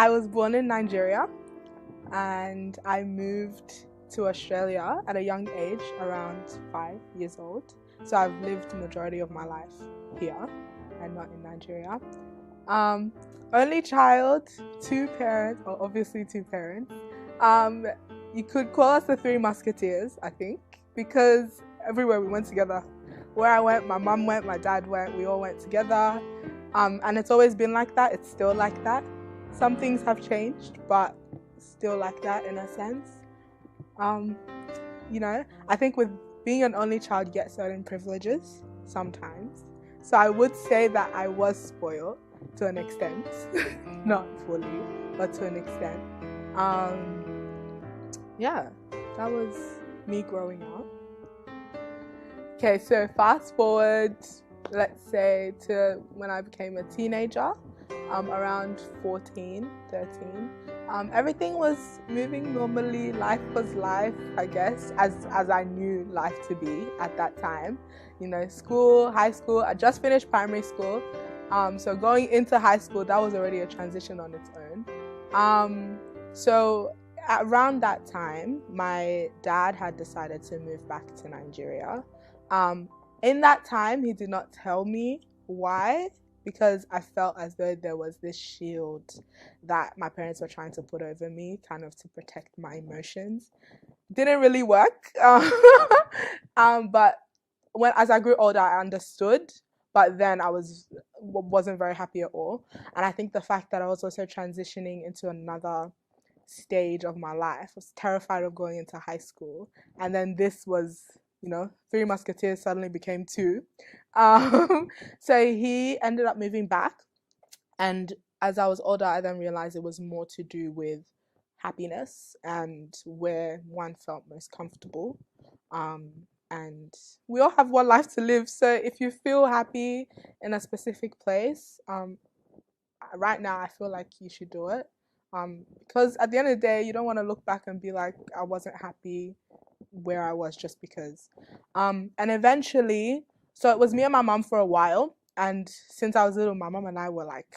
I was born in Nigeria and I moved to Australia at a young age, around 5 years old. So I've lived the majority of my life here and not in Nigeria. Only child, two parents, or obviously two parents. You could call us the Three Musketeers, I think, because everywhere we went together. Where I went, my mum went, my dad went, we all went together. And it's always been like that. It's still like that. Some things have changed, but still like that in a sense. I think with being an only child, you get certain privileges sometimes. So I would say that I was spoiled to an extent, not fully, but to an extent. That was me growing up. Okay, so fast forward, let's say, to when I became a teenager, around 14, 13. Everything was moving normally. Life was life, I guess, as I knew life to be at that time. School, high school. I just finished primary school. So going into high school, that was already a transition on its own. So around that time, my dad had decided to move back to Nigeria. In that time, he did not tell me why, because I felt as though there was this shield that my parents were trying to put over me, kind of to protect my emotions. Didn't really work. But as I grew older, I understood. But then I wasn't very happy at all. And I think the fact that I was also transitioning into another stage of my life, I was terrified of going into high school. And then this was, Three Musketeers suddenly became two. So he ended up moving back. And as I was older, I then realized it was more to do with happiness and where one felt most comfortable. And we all have one life to live. So if you feel happy in a specific place, right now I feel like you should do it. Because at the end of the day, you don't want to look back and be like, I wasn't happy where I was just because. And eventually, so it was me and my mom for a while. And since I was little, my mom and I were like